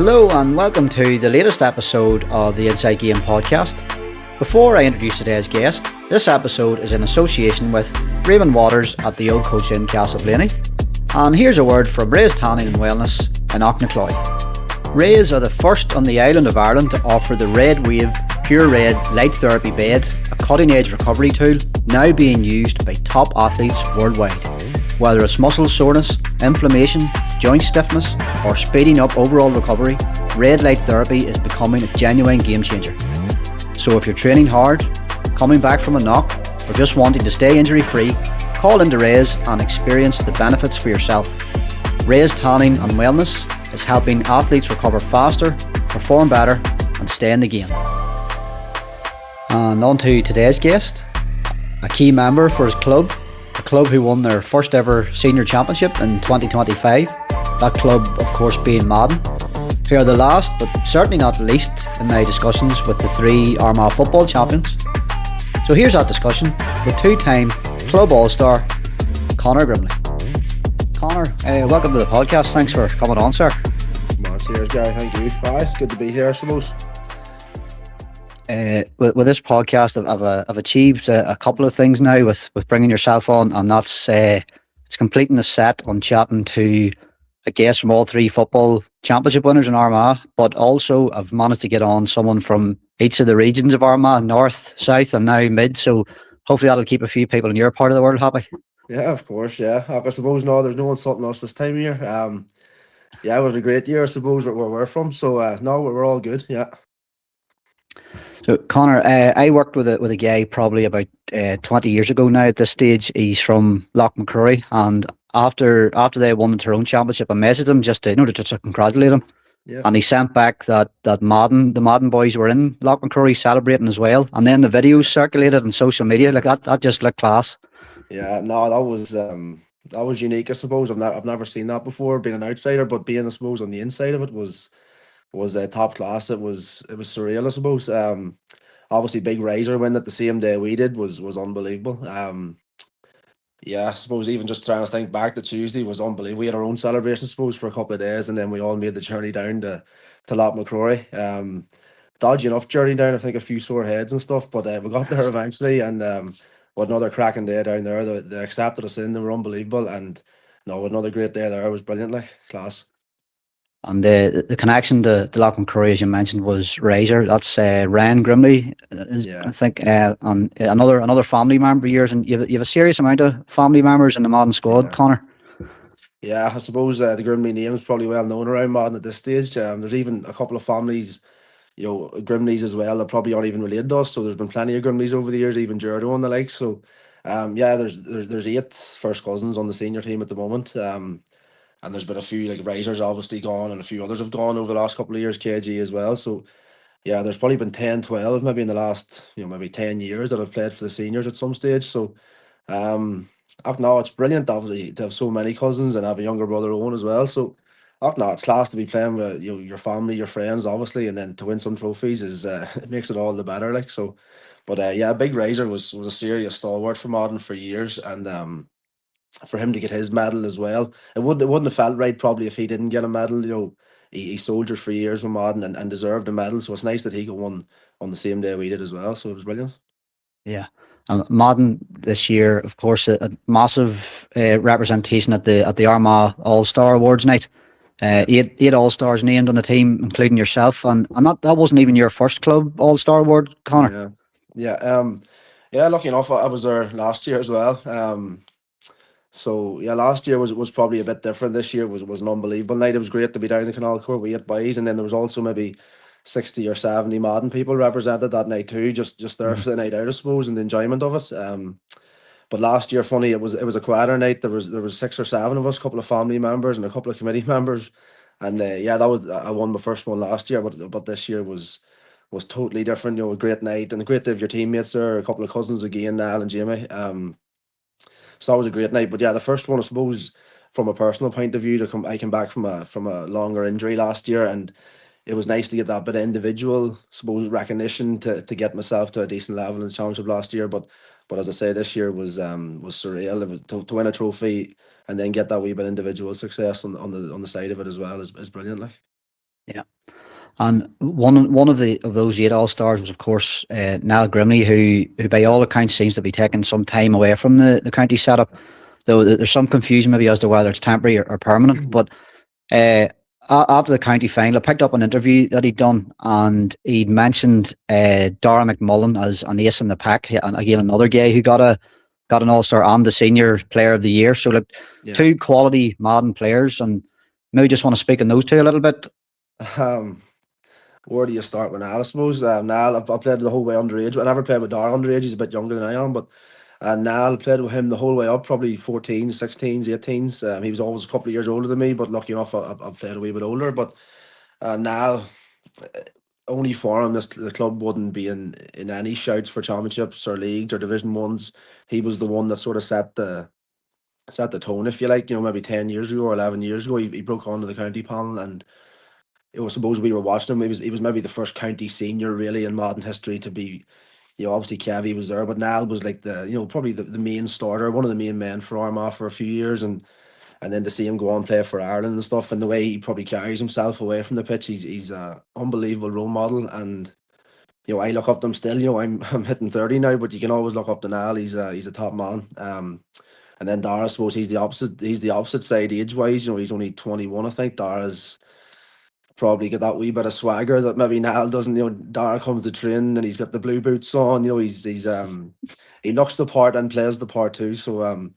Hello and welcome to the latest episode of the Inside Game podcast. Before I introduce today's guest, this episode is in association with Raymond Waters at the Old Coach Inn Castleblaney. And here's a word from Ray's Tanning and Wellness in Auchnachoy. Rays are the first on the island of Ireland to offer the Red Wave Pure Red Light Therapy Bed, a cutting-edge recovery tool now being used by top athletes worldwide. Whether it's muscle soreness, inflammation, joint stiffness, or speeding up overall recovery, Red Light Therapy is becoming a genuine game changer. So if you're training hard, coming back from a knock, or just wanting to stay injury free, call into Rays and experience the benefits for yourself. Rays Tanning and Wellness is helping athletes recover faster, perform better, and stay in the game. And on to today's guest, a key member for his club, a club who won their first ever senior championship in 2025. That club, of course, being Madden. Who are the last, but certainly not least, in my discussions with the three Armagh football champions. So here's that discussion with two-time club all-star Conor Grimley. Conor, welcome to the podcast. Thanks for coming on, sir. Cheers, Gary. Thank you. It's good to be here, I suppose. With this podcast, I've achieved a couple of things now with bringing yourself on, and that's it's completing the set on chatting to a guest from all three football championship winners in Armagh, but also I've managed to get on someone from each of the regions of Armagh, north, south, and now mid. So hopefully that'll keep a few people in your part of the world happy. Yeah, of course. Yeah, I suppose there's no insulting us this time of year. Yeah, it was a great year, I suppose, where we're from. So no, we're all good. Yeah. So Conor, I worked with a guy probably about 20 years ago now. At this stage, he's from Loch McCrory, and after they won the Tyrone Championship, I messaged him just to congratulate him. Yeah. And he sent back that the Madden boys were in Loch McCrory celebrating as well, and then the videos circulated on social media. Like that just looked class. Yeah, no, that was unique, I suppose. I've never seen that before, being an outsider, but being, I suppose, on the inside of it was top class. It was surreal, I suppose. Obviously, big Razor win at the same day we did was unbelievable. Yeah, I suppose even just trying to think back, the Tuesday was unbelievable. We had our own celebration, I suppose, for a couple of days, and then we all made the journey down to Loch McCrory. Dodgy enough journey down, I think a few sore heads and stuff, but we got there eventually, and what another cracking day down there. They accepted us in, they were unbelievable, and no, another great day there. It was brilliant, like class. And the connection to Loch McCrory, as you mentioned, was Razor. That's Ryan Grimley, Yeah. I think, and another family member of yours. And you have a serious amount of family members in the Madden squad, Yeah. Conor. Yeah, I suppose the Grimley name is probably well known around Madden at this stage. There's even a couple of families, Grimleys as well, that probably aren't even related to us. So there's been plenty of Grimleys over the years, even Jerdo and the like. So, yeah, there's 8 first cousins on the senior team at the moment. And there's been a few like Risers obviously gone, and a few others have gone over the last couple of years, KG as well. So yeah, there's probably been 10, 12 maybe in the last, maybe 10 years that have played for the seniors at some stage. So no, it's brilliant obviously to have so many cousins and have a younger brother Owen as well. So no, it's class to be playing with your family, your friends obviously, and then to win some trophies is it makes it all the better, like. So but yeah, Big Razor was a serious stalwart for Modern for years, and for him to get his medal as well, it wouldn't have felt right probably if he didn't get a medal. He soldiered for years with Modern and deserved a medal, so it's nice that he got one on the same day we did as well. So it was brilliant. Yeah. Madden this year, of course, a massive representation at the Armagh All-Star Awards night. 8 All-Stars named on the team, including yourself, and that wasn't even your first club All-Star award, Conor. Yeah. Lucky enough, I was there last year as well. So yeah, last year was probably a bit different. This year was an unbelievable night. It was great to be down in the Canal Court with 8 boys, and then there was also maybe 60 or 70 Madden people represented that night too, just there for the night out, I suppose, and the enjoyment of it. But last year, funny, it was a quieter night. There was 6 or 7 of us, a couple of family members and a couple of committee members, and yeah, that was I won the first one last year, but this year was totally different. A great night and great to have your teammates there, a couple of cousins again, Niall and Jamie. So that was a great night. But yeah, the first one, I suppose, from a personal point of view, I came back from a longer injury last year, and it was nice to get that bit of individual, suppose, recognition to get myself to a decent level in the championship last year. But as I say, this year was surreal. It was to win a trophy and then get that wee bit individual success on the side of it as well is brilliant. Like. Yeah. And one of those eight All Stars was, of course, Niall Grimley, who by Yeah. all accounts seems to be taking some time away from the county setup. Though there's some confusion maybe as to whether it's temporary or permanent. But uh, after the county final, I picked up an interview that he'd done, and he'd mentioned Dara McMullen as an ace in the pack, and again another guy who got an All Star and the Senior Player of the Year. So like Yeah. two quality Madden players, and maybe just want to speak on those two a little bit. Um, where do you start with Niall? I suppose Niall, I've played the whole way underage. I never played with Dara underage. He's a bit younger than I am, but Niall played with him the whole way up, probably 14s, 16s, 18s. He was always a couple of years older than me, but lucky enough, I played a wee bit older. But Niall, only for him, the club wouldn't be in any shouts for championships or leagues or Division Ones. He was the one that sort of set the tone, if you like. Maybe 10 years ago or 11 years ago, he broke onto the county panel, and it was suppose we were watching him. He was maybe the first county senior really in modern history to be. Obviously Kevy was there, but Niall was like probably the main starter, one of the main men for Armagh for a few years, and then to see him go on play for Ireland and stuff, and the way he probably carries himself away from the pitch, he's a unbelievable role model. And I look up to him still. I'm hitting 30 now, but you can always look up to Niall. He's a top man. And then Dara, I suppose he's the opposite. He's the opposite side age wise. He's only 21, I think. Dara's probably got that wee bit of swagger that maybe Niall doesn't. Dara comes to train and he's got the blue boots on. He looks the part and plays the part too. So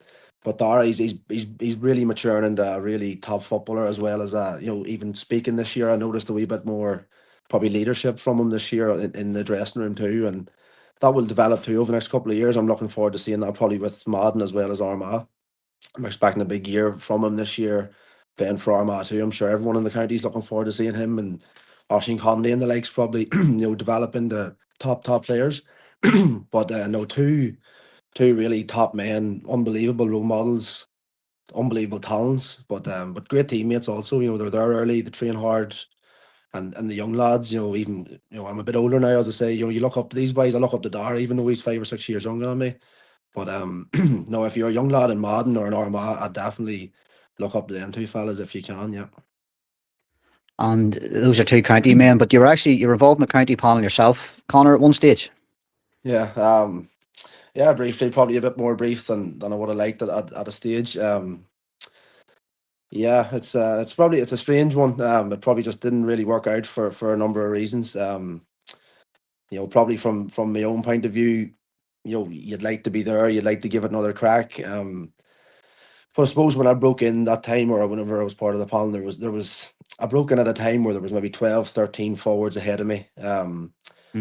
but Dara, he's really maturing into a really top footballer, as well as even speaking this year. I noticed a wee bit more probably leadership from him this year in the dressing room too, and that will develop too over the next couple of years. I'm looking forward to seeing that probably with Madden as well as Armagh. I'm expecting a big year from him this year, playing for Armagh too. I'm sure everyone in the county is looking forward to seeing him, and Oisin Conley and the likes probably develop into top players. But no, two really top men, unbelievable role models, unbelievable talents, but great teammates also. They're there early, they train hard, and the young lads. Even I'm a bit older now, as I say. You look up to these boys. I look up to Dar, even though he's 5 or 6 years younger than me. But no, if you're a young lad in Madden or in Armagh, I'd definitely look up to them two fellas if you can. Yeah. And those are two county men, but you're involved in the county panel yourself, Conor, at one stage. Yeah. Yeah, briefly, probably a bit more brief than I would have liked at a stage. Yeah, it's a strange one. It probably just didn't really work out for a number of reasons. Probably from my own point of view, you'd like to be there, you'd like to give it another crack. But I suppose when I broke in that time, or whenever I was part of the panel, there was I broke in at a time where there was maybe 12, 13 forwards ahead of me. Mm.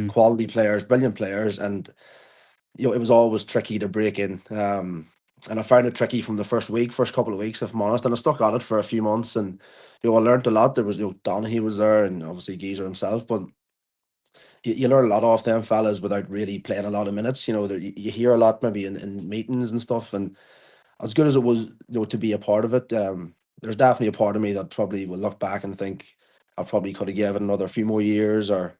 Quality players, brilliant players, and it was always tricky to break in. And I found it tricky from the first couple of weeks, if I'm honest. And I stuck at it for a few months, and I learned a lot. There was Donaghy was there, and obviously Geezer himself, but you learn a lot off them fellas without really playing a lot of minutes. You hear a lot maybe in meetings and stuff, and as good as it was, to be a part of it, there's definitely a part of me that probably will look back and think I probably could have given another few more years, or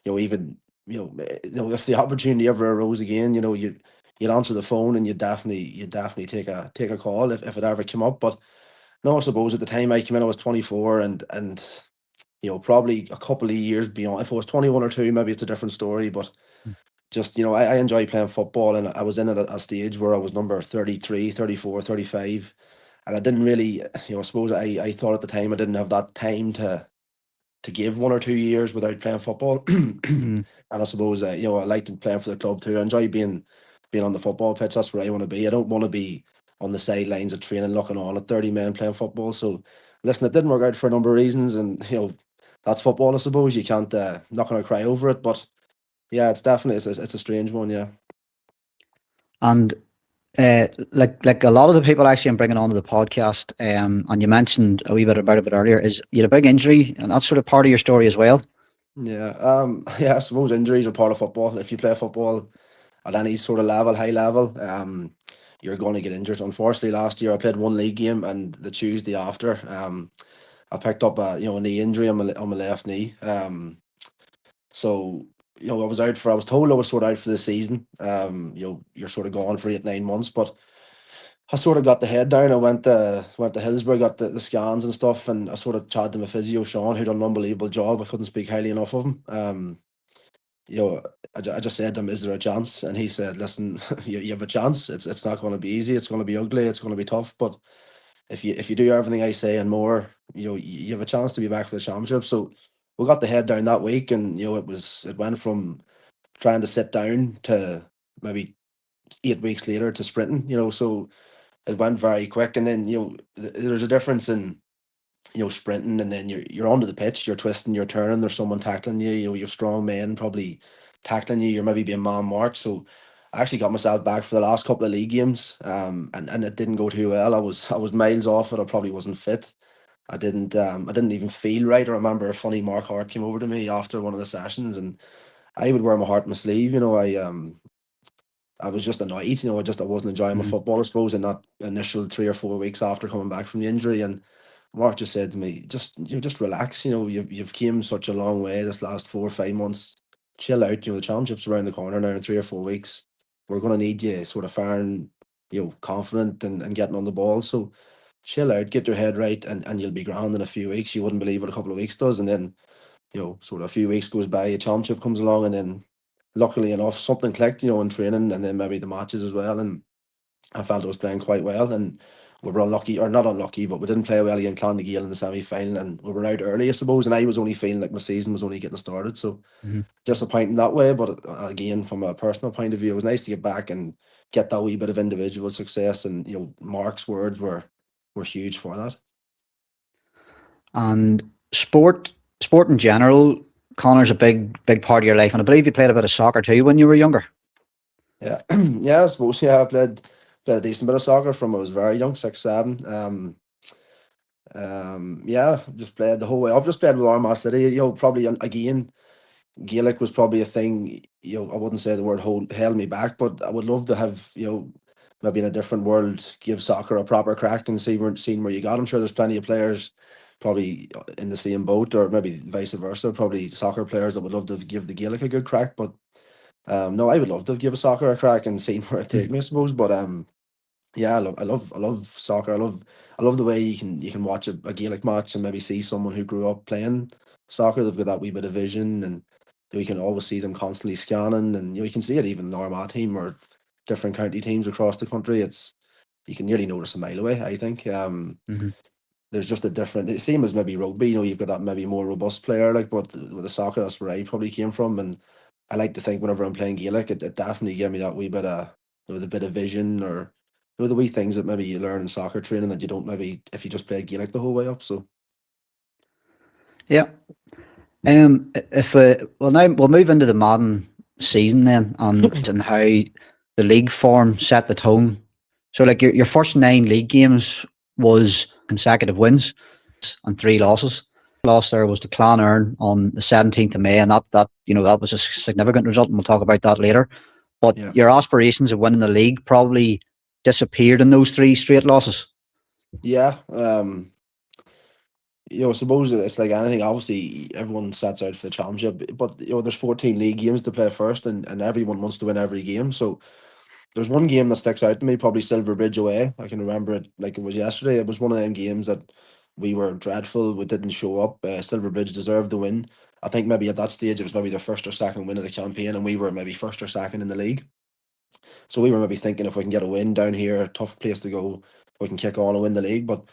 even if the opportunity ever arose again, you'd answer the phone and you'd definitely take a call if it ever came up. But no, I suppose at the time I came in, I was 24, and probably a couple of years beyond. If I was 21 or two, maybe it's a different story. But just I enjoy playing football, and I was in at a stage where I was number 33, 34, 35, and I didn't really, I suppose I thought at the time I didn't have that time to give 1 or 2 years without playing football. Mm. And I suppose I liked playing for the club too. I enjoy being on the football pitch. That's where I want to be. I don't want to be on the sidelines of training looking on at 30 men playing football. So listen, it didn't work out for a number of reasons, and that's football, I suppose. You can't not gonna cry over it, but yeah, it's a strange one. Yeah. And like a lot of the people actually I'm bringing onto the podcast, and you mentioned a wee bit about it earlier, is you had a big injury, and that's sort of part of your story as well. Yeah, yeah, I suppose injuries are part of football. If you play football at any sort of level, high level, you're going to get injured. Unfortunately, last year I played one league game, and the Tuesday after, I picked up a knee injury on my left knee. So I was told I was sort of out for the season. You're sort of gone for 8, 9 months, but I sort of got the head down. I went to Hillsborough, got the scans and stuff, and I sort of chatted to my physio Sean, who done an unbelievable job. I couldn't speak highly enough of him. You know, I just said to him, "Is there a chance?" And he said, "Listen, you have a chance. It's not going to be easy. It's going to be ugly. It's going to be tough. But if you do everything I say and more, you have a chance to be back for the championship." So we got the head down that week, and it went from trying to sit down to maybe 8 weeks later to sprinting. So it went very quick, and then there's a difference in sprinting, and then you're onto the pitch, you're twisting, you're turning, there's someone tackling you, you have strong men probably tackling you, you're maybe being man marked. So I actually got myself back for the last couple of league games, and it didn't go too well. I was miles off it. I probably wasn't fit. I didn't even feel right. I remember a funny Mark Hart came over to me after one of the sessions, and I would wear my heart on my sleeve. I was just annoyed. I wasn't enjoying my Mhm. football, I suppose, in that initial 3 or 4 weeks after coming back from the injury. And Mark just said to me, just relax. You've came such a long way this last 4 or 5 months. Chill out. The championship's around the corner now in 3 or 4 weeks. We're gonna need you sort of firing, confident and getting on the ball. So chill out, get your head right, and you'll be grand in a few weeks. You wouldn't believe what a couple of weeks does. And then, sort of a few weeks goes by, a championship comes along, and then luckily enough, something clicked, in training, and then maybe the matches as well. And I felt I was playing quite well, and we were unlucky, or not unlucky, but we didn't play well against Clondigale in the semi final, and we were out early, I suppose. And I was only feeling like my season was only getting started, so Mhm. disappointing that way. But again, from a personal point of view, it was nice to get back and get that wee bit of individual success. And Mark's words were huge for that. And sport in general, Connor's a big part of your life, and I believe you played a bit of soccer too when you were younger. Yeah, yeah, I suppose. Yeah, I played a decent bit of soccer from I was very young, 6, 7. Yeah, just played the whole way up. Just played with Armagh City. Probably again, Gaelic was probably a thing. I wouldn't say the word held me back, but I would love to have maybe in a different world give soccer a proper crack and seeing where you got. I'm sure there's plenty of players probably in the same boat, or maybe vice versa. Probably soccer players that would love to give the Gaelic a good crack, but no, I would love to give a soccer a crack and see where it take Mhm. me, I suppose. But yeah, I love soccer. I love the way you can watch a Gaelic match and maybe see someone who grew up playing soccer. They've got that wee bit of vision, and you can always see them constantly scanning, and you can see it even in the Armagh team or different county teams across the country. You can nearly notice a mile away, I think. Mhm. There's just a different, it same as maybe rugby, you've got that maybe more robust player, like, but with the soccer, that's where I probably came from. And I like to think whenever I'm playing Gaelic, it definitely gave me that wee bit of, the bit of vision, or, the wee things that maybe you learn in soccer training that you don't maybe if you just play Gaelic the whole way up. So, Yeah. If well now we'll move into the modern season then, and how the league form set the tone. So like your first 9 league games was consecutive wins and 3 losses. Loss there was to Clonard on the 17th of May, and that was a significant result, and we'll talk about that later. But yeah. your aspirations of winning the league probably disappeared in those 3 straight losses. Yeah. I suppose it's like anything. Obviously, everyone sets out for the championship, but there's 14 league games to play first, and everyone wants to win every game. So there's one game that sticks out to me, probably Silver Bridge away. I can remember it like it was yesterday. It was one of them games that we were dreadful. We didn't show up. Silver Bridge deserved the win. I think maybe at that stage it was maybe their first or second win of the campaign, and we were maybe first or second in the league. So we were maybe thinking if we can get a win down here, tough place to go, we can kick on and win the league. But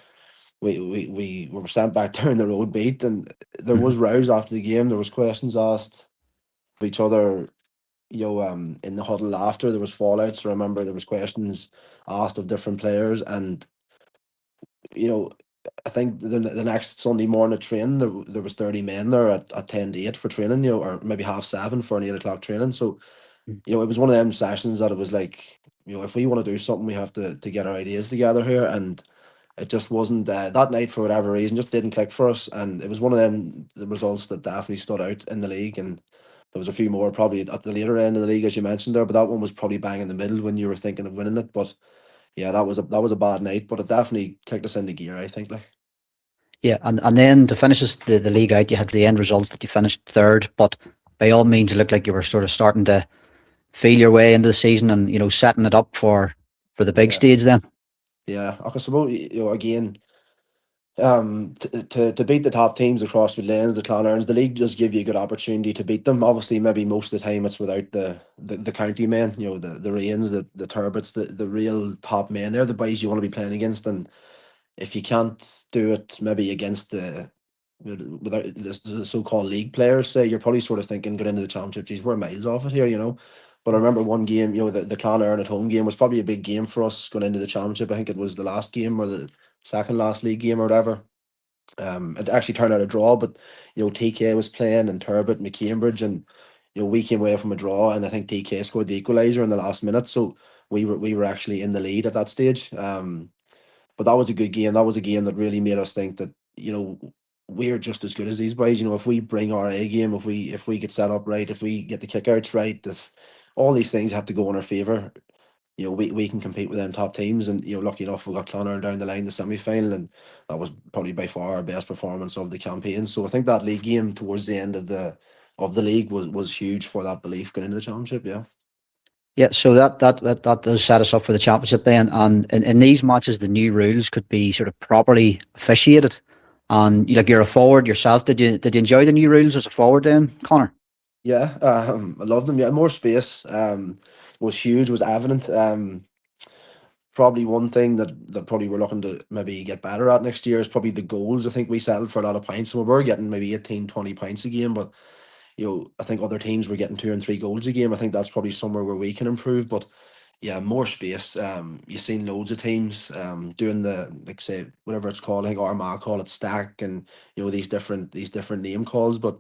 we were sent back down the road beat, and there was Mhm. rows after the game. There was questions asked of each other, in the huddle after. There was fallouts. I remember there was questions asked of different players, and you know, I think the next Sunday morning at training, there was 30 men there at 10 to 8 for training, or maybe half 7 for an 8 o'clock training. So, it was one of them sessions that it was like, if we want to do something, we have to get our ideas together here. And it just wasn't that night, for whatever reason, just didn't click for us. And it was one of them the results that definitely stood out in the league. And there was a few more probably at the later end of the league, as you mentioned there, but that one was probably bang in the middle when you were thinking of winning it. But yeah, that was a bad night, but it definitely kicked us into gear, I think. Like, Yeah, and then to finish the league out, you had the end result that you finished third, but by all means, it looked like you were sort of starting to feel your way into the season, and setting it up for the big yeah. stage then. Yeah, I suppose again, to beat the top teams across the lanes, the Clonarns, the league does give you a good opportunity to beat them. Obviously, maybe most of the time it's without the county men, the Rains, the Turbits, the real top men. They're the boys you want to be playing against, and if you can't do it, maybe against without the so-called league players, say you're probably sort of thinking going into the championship, geez, we're miles off it here. But I remember one game, the Clonard at home game was probably a big game for us going into the championship. I think it was the last game or the second last league game or whatever. It actually turned out a draw, but TK was playing and Turbot and Cambridge, and we came away from a draw, and I think TK scored the equaliser in the last minute, so we were actually in the lead at that stage. But that was a good game. That was a game that really made us think that we're just as good as these boys. If we bring our A game, if we get set up right, if we get the kickouts right, if all these things have to go in our favour, we can compete with them top teams. And lucky enough, we got Clonard down the line the semi final, and that was probably by far our best performance of the campaign. So I think that league game towards the end of the league was huge for that belief going into the championship. Yeah. Yeah, so that does set us up for the championship then. And in these matches, the new rules could be sort of properly officiated. And like you're a forward yourself, did you enjoy the new rules as a forward then, Connor? Yeah, I love them. Yeah, more space was huge, was evident. Probably one thing that probably we're looking to maybe get better at next year is probably the goals. I think we settled for a lot of points, and we were getting maybe 18, 20 points a game, but I think other teams were getting 2 and 3 goals a game. I think that's probably somewhere where we can improve. But yeah, more space. You've seen loads of teams doing the, like, say, whatever it's called. I think Armagh call it stack, and these different name calls, but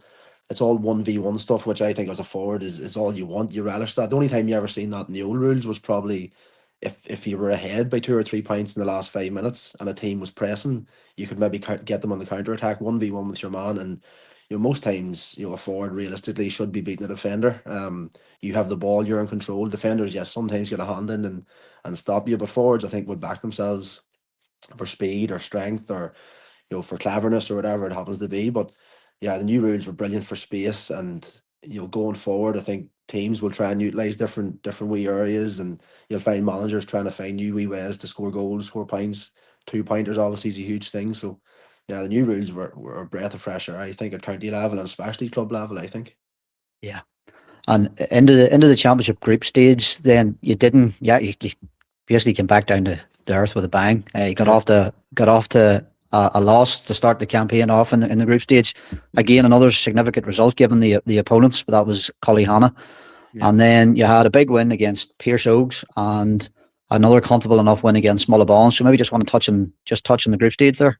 it's all 1v1 stuff, which I think as a forward is all you want. You relish that. The only time you ever seen that in the old rules was probably if you were ahead by 2 or 3 points in the last 5 minutes and a team was pressing, you could maybe get them on the counter attack 1v1 with your man. And most times, a forward realistically should be beating a defender. You have the ball, you're in control. Defenders, yes, sometimes get a hand in and stop you, but forwards, I think, would back themselves for speed or strength or for cleverness or whatever it happens to be. But yeah, the new rules were brilliant for space, and going forward, I think teams will try and utilize different wee areas, and you'll find managers trying to find new wee ways to score goals, score points. 2 pointers obviously is a huge thing. So yeah, the new rules were a breath of fresh air, I think, at county level and especially club level, I think. Yeah. And into the championship group stage, then you didn't. Yeah, you basically came back down to earth with a bang. You Yeah. got off to a loss to start the campaign off in the group stage. Again, another significant result given the opponents, but that was Colleyhanna. Yeah. And then you had a big win against Pierce Oaks and another comfortable enough win against Mullabon. So maybe just want to touch on the group stage there.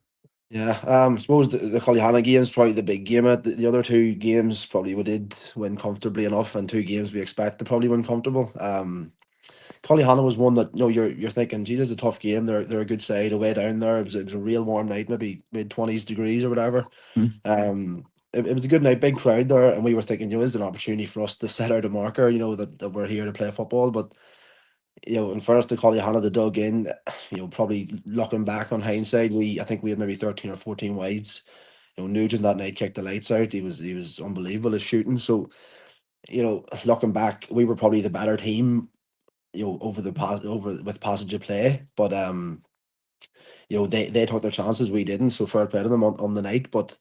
Yeah, I suppose the Colleyhanna game is probably the big game. The other two games probably we did win comfortably enough, and two games we expect to probably win comfortable. Colleyhanna was one that you're thinking, gee, this is a tough game. They're a good side away down there. It was a real warm night, maybe mid 20s degrees or whatever. Mm. It was a good night, big crowd there, and we were thinking, is an opportunity for us to set out a marker, that we're here to play football. But in fairness to Colleyhanna, they dug in. Probably looking back on hindsight, I think we had maybe 13 or 14 wides. Nugent that night kicked the lights out. He was unbelievable at shooting. So looking back, we were probably the better team. Over with passage of play, but they took their chances. We didn't. So fair play to them on the night. But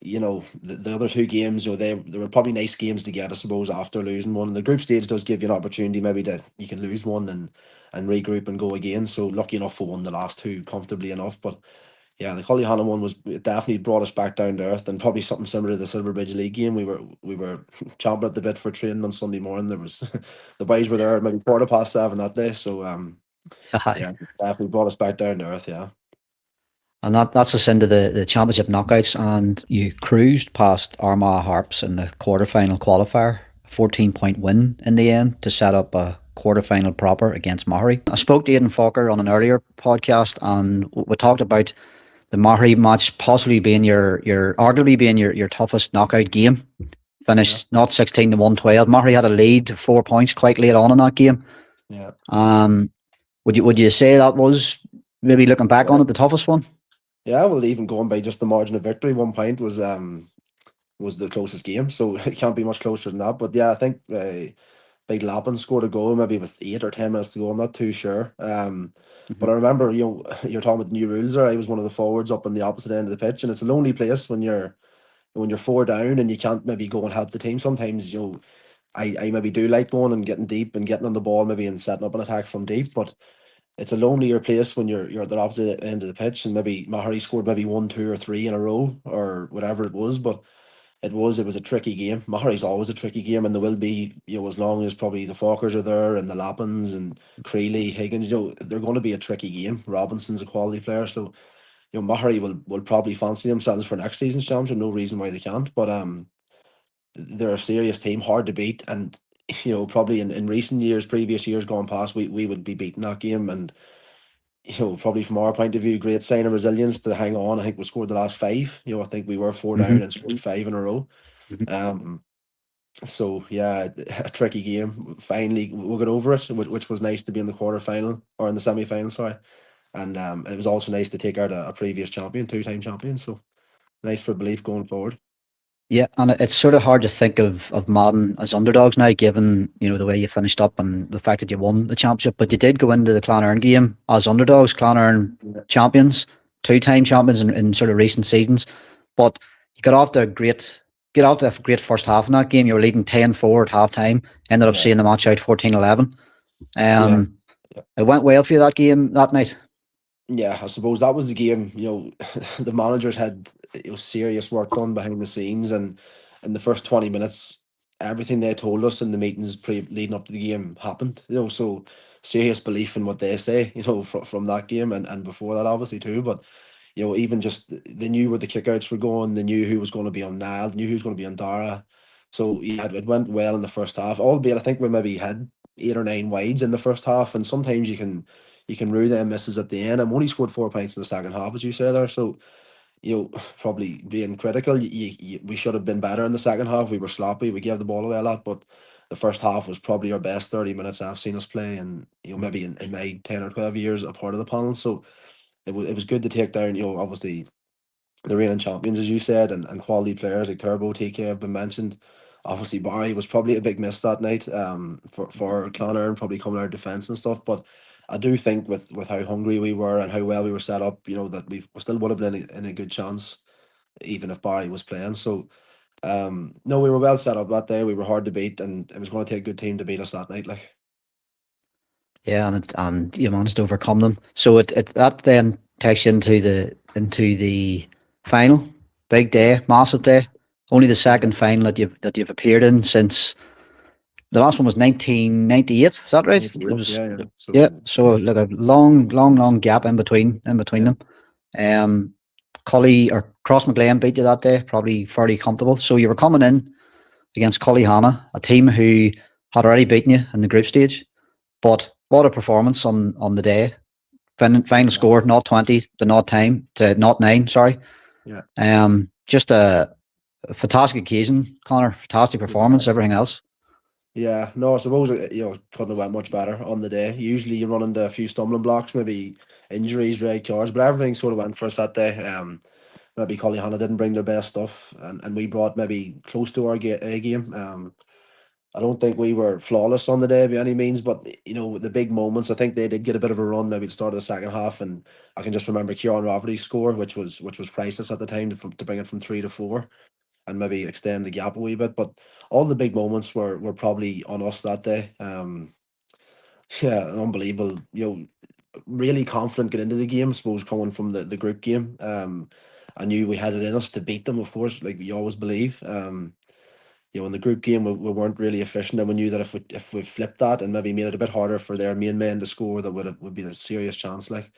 the other two games, they were probably nice games to get, I suppose, after losing one. The group stage does give you an opportunity maybe to you can lose one and regroup and go again. So lucky enough for won the last two comfortably enough. But yeah, the Colleyhanna one was it definitely brought us back down to earth, and probably something similar to the Silverbridge League game. We were chomping at the bit for training on Sunday morning. There was the boys were there maybe 7:15 that day. So Aye. yeah, definitely brought us back down to earth. Yeah. And that's us into the championship knockouts, and you cruised past Armagh Harps in the quarterfinal qualifier. 14-point win in the end to set up a quarterfinal proper against Mahari. I spoke to Aidan Falker on an earlier podcast, and we talked about the Mahari match possibly being your arguably being your toughest knockout game. Yeah. Finished not 16 to 112. Mahari had a lead of 4 points quite late on in that game. Yeah. Um, would you say that was maybe looking back on Yeah. it the toughest one? Yeah, well, even going by just the margin of victory, 1 point was the closest game, so it can't be much closer than that. But yeah, I think Big Lappin scored a goal maybe with 8 or 10 minutes to go. I'm not too sure. But I Hmm. remember, you're talking about the new rules there. I was one of the forwards up on the opposite end of the pitch, and it's a lonely place when you're four down and you can't maybe go and help the team. Sometimes, I maybe do like going and getting deep and getting on the ball maybe and setting up an attack from deep, but it's a lonelier place when you're at the opposite end of the pitch, and maybe Mahari scored maybe one, two, or three in a row or whatever it was, but it was a tricky game. Mahari's always a tricky game, and there will be, as long as probably the Falkers are there and the Lappins and Creeley, Higgins, they're going to be a tricky game. Robinson's a quality player, so Mahari will probably fancy themselves for next season's championship. No reason why they can't, but they're a serious team, hard to beat, and probably in recent years, previous years gone past, we would be beating that game, and probably from our point of view, great sign of resilience to hang on. I think we scored the last five. I think we were four down Hmm. and scored five in a row. Hmm. Um, so yeah, a tricky game. Finally, we got over it, which was nice to be in the quarter final or in the semi final. Sorry, and it was also nice to take out a previous champion, two-time champion. So nice for belief going forward. Yeah, and it's sort of hard to think of Madden as underdogs now, given the way you finished up and the fact that you won the championship. But you did go into the Clonerne game as underdogs, Clonerne Yeah, champions, two-time champions in sort of recent seasons. But you get off to a great first half in that game. You were leading 10-4 at half time, ended up yeah, seeing the match out 14-11. yeah. It went well for you that game that night. Yeah, I suppose that was the game. The managers had serious work done behind the scenes, and in the first 20 minutes, everything they told us in the meetings leading up to the game happened. So serious belief in what they say. From that game and before that, obviously too. But even just they knew where the kickouts were going. They knew who was going to be on Nile. They knew who was going to be on Dara. So yeah, it went well in the first half. Albeit, I think we maybe had 8 or 9 wides in the first half, and sometimes you can rue them misses at the end. And we only scored 4 points in the second half, as you say there. So probably being critical, we should have been better in the second half. We were sloppy. We gave the ball away a lot, but the first half was probably our best 30 minutes I've seen us play, and maybe in my 10 or 12 years a part of the panel. So it was good to take down. Obviously the reigning champions, as you said, and quality players like Turbo, TK have been mentioned. Obviously, Barry was probably a big miss that night. For Clonard, probably coming out of defence and stuff. But I do think with how hungry we were and how well we were set up, that we still would have been in a good chance, even if Barry was playing. So, no, we were well set up that day. We were hard to beat, and it was going to take a good team to beat us that night. Like, Yeah, and you managed to overcome them. So that then takes you into the final, big day, massive day. Only the yeah, second final that you've appeared in since the last one was 1998. Is that right? It was, yeah, yeah. yeah. So So like a long, long, long gap in between yeah, them. Um, Cully or Cross McLean beat you that day, probably fairly comfortable. So you were coming in against Cully Hanna, a team who had already beaten you in the group stage. But what a performance on the day. Final yeah, score, not 20 to not time to not 9, sorry. yeah. Just a fantastic occasion, Connor. Fantastic performance, Yeah. everything else. Yeah, no, I suppose couldn't have went much better on the day. Usually you run into a few stumbling blocks, maybe injuries, red cards, but everything sort of went for us that day. Maybe Collie Hanna didn't bring their best stuff, and we brought maybe close to our A game. I don't think we were flawless on the day by any means, but the big moments, I think they did get a bit of a run maybe at the start of the second half, and I can just remember Kieran Rafferty's score, which was priceless at the time to bring it from 3 to 4 and maybe extend the gap a wee bit. But all the big moments were probably on us that day. Yeah, unbelievable. Really confident get into the game. I suppose coming from the group game. I knew we had it in us to beat them. Of course, like we always believe. In the group game we weren't really efficient, and we knew that if we flipped that and maybe made it a bit harder for their main men to score, that would be a serious chance. Like,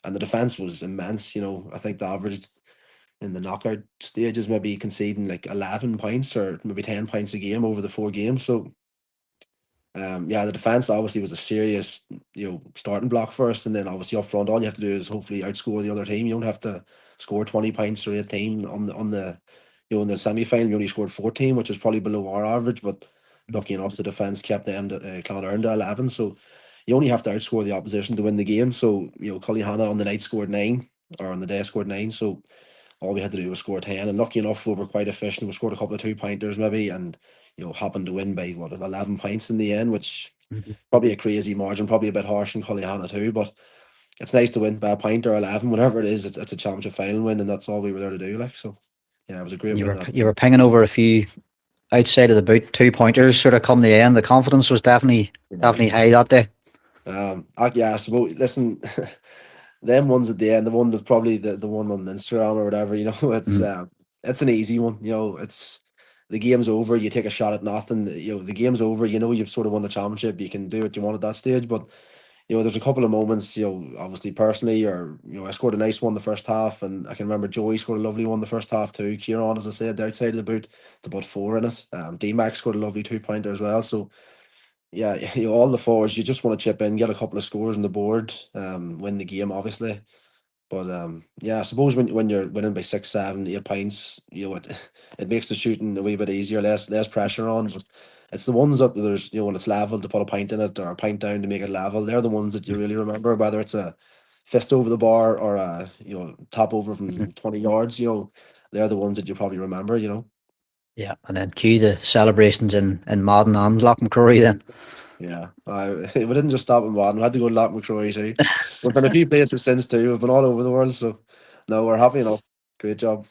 and the defense was immense. I think the average in the knockout stages, maybe conceding like 11 points or maybe 10 points a game over the 4 games. So, yeah, the defense obviously was a serious, starting block first, and then obviously up front, all you have to do is hopefully outscore the other team. You don't have to score 20 points or 18 in the semi final. You only scored 14, which is probably below our average, but lucky enough, the defense kept them to Clonard to 11. So you only have to outscore the opposition to win the game. So, Cully Hanna on the night scored 9, or on the day scored 9. So all we had to do was score 10. And lucky enough, we were quite efficient. We scored a couple of 2 pointers maybe, and happened to win by 11 points in the end, which Mhm. probably a crazy margin, probably a bit harsh in Cullyhanna too. But it's nice to win by a point or 11, whatever it is. It's a championship final win, and that's all we were there to do. Like so, yeah, it was a great You win. were That you were pinging over a few outside of the boot 2 pointers. Sort of come the end, the confidence was yeah. definitely high that day. Yeah, I suppose. Listen, them ones at the end, the one that's probably the one on Instagram or whatever. Mhm. It's an easy one. It's the game's over. You take a shot at nothing. The game's over. You've sort of won the championship. You can do what you want at that stage. But there's a couple of moments. Obviously personally, or I scored a nice one the first half, and I can remember Joey scored a lovely one the first half too. Kieran, as I said, the outside of the boot, to put four in it. D-Max scored a lovely 2 pointer as well. So yeah, all the forwards, you just want to chip in, get a couple of scores on the board, win the game, obviously. But yeah, I suppose when you're winning by 6, 7, 8 points, it makes the shooting a wee bit easier, less pressure on. But it's the ones that there's when it's level to put a pint in it or a pint down to make it level. They're the ones that you really remember, whether it's a fist over the bar or a top over from 20 yards. They're the ones that you probably remember. Yeah, and then cue the celebrations in Madden and Loch McCrory then. Yeah, we didn't just stop in one. We had to go to Loch McCrory too. We've been a few places since too. We've been all over the world, so no, we're happy enough. Great job.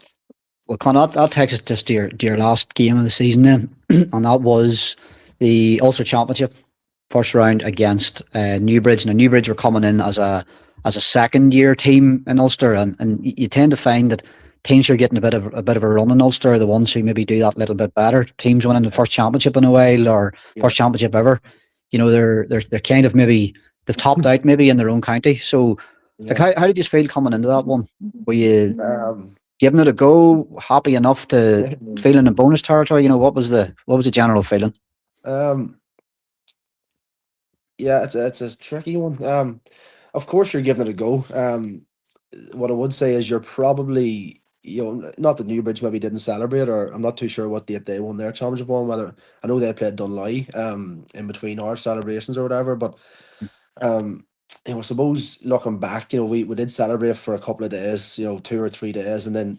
Well, Conor, that takes us just to your last game of the season then, and that was the Ulster Championship first round against Newbridge. Now Newbridge were coming in as a second year team in Ulster, and you tend to find that teams who are getting a bit of a run in Ulster are the ones who maybe do that little bit better. Teams winning the first championship in a while or Yeah, first championship ever, they're kind of maybe they've topped out maybe in their own county. So, like, yeah. how did you feel coming into that one? Were you Um, giving it a go, happy enough to feeling in bonus territory? What was the general feeling? um, yeah, it's a tricky one. Of course you're giving it a go. What I would say is you're probably not that Newbridge maybe didn't celebrate, or I'm not too sure what date they won their championship on. Whether I know they played Dunloy in between our celebrations or whatever, but Um, I suppose looking back, we did celebrate for a couple of days, 2 or 3 days, and then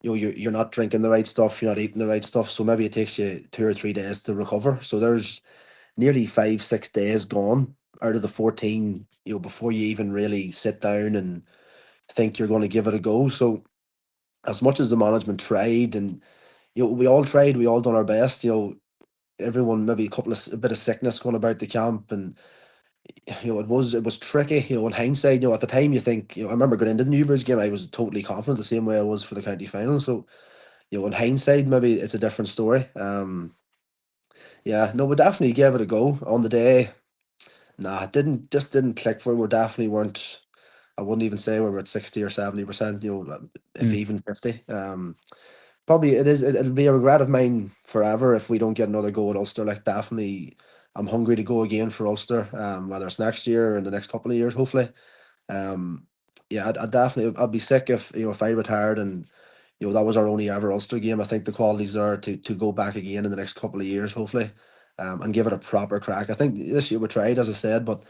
you're not drinking the right stuff, you're not eating the right stuff, so maybe it takes you 2 or 3 days to recover. So there's nearly 5, 6 days gone out of the 14, before you even really sit down and think you're going to give it a go. So as much as the management tried, and we all tried, we all done our best, everyone maybe a bit of sickness going about the camp, and it was tricky. In hindsight, at the time you think, I remember going into the Newbridge game, I was totally confident the same way I was for the county final. So, in hindsight, maybe it's a different story. Yeah, no, we definitely gave it a go on the day. Nah, it didn't click for. We definitely weren't. I wouldn't even say we were at 60 or 70%. If Mm. even 50. Probably it is. It'll be a regret of mine forever if we don't get another go at Ulster. Like definitely, I'm hungry to go again for Ulster. Whether it's next year or in the next couple of years, hopefully. Um, yeah, I'd definitely. I'd be sick if I retired and that was our only ever Ulster game. I think the quality's there to go back again in the next couple of years, hopefully, and give it a proper crack. I think this year we tried, as I said, but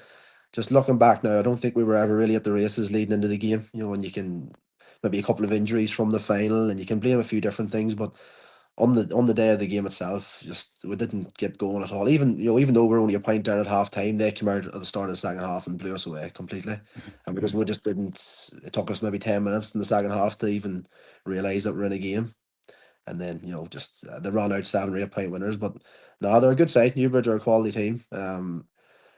just looking back now, I don't think we were ever really at the races leading into the game. And you can maybe a couple of injuries from the final, and you can blame a few different things, but on the day of the game itself, just we didn't get going at all. Even though we're only a point down at half time, they came out at the start of the second half and blew us away completely. And because we just didn't, it took us maybe 10 minutes in the second half to even realise that we're in a game. And then just they ran out 7 or 8 point winners. But no, they're a good side. Newbridge are a quality team. And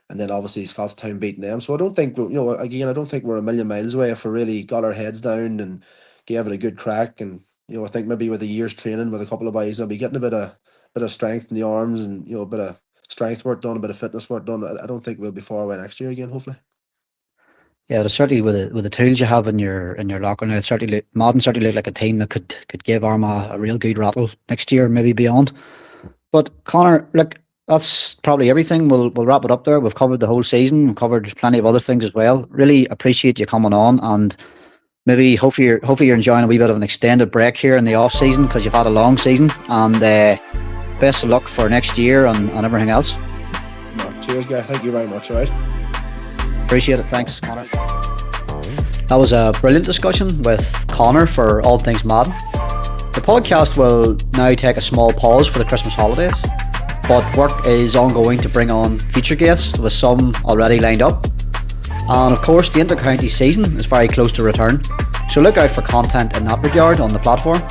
then obviously Scottstown beating them. So I don't think again, I don't think we're a million miles away if we really got our heads down and gave it a good crack. And I think maybe with a year's training with a couple of boys, I'll be getting a bit of strength in the arms, and a bit of strength work done, a bit of fitness work done. I don't think we'll be far away next year again. Hopefully. Yeah, certainly with the tools you have in your locker now, Madden certainly look like a team that could give Armagh a real good rattle next year, maybe beyond. But Conor, look, that's probably everything. We'll wrap it up there. We've covered the whole season. We've covered plenty of other things as well. Really appreciate you coming on, and maybe hopefully you're enjoying a wee bit of an extended break here in the off season because you've had a long season. And best of luck for next year and everything else. No, cheers, guy. Thank you very much. All right. Appreciate it. Thanks, Conor. That was a brilliant discussion with Conor for All Things Madden. The podcast will now take a small pause for the Christmas holidays, but work is ongoing to bring on feature guests, with some already lined up. And of course, the inter-county season is very close to return, so look out for content in that regard on the platform.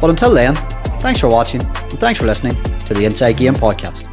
But until then, thanks for watching and thanks for listening to the Inside Game Podcast.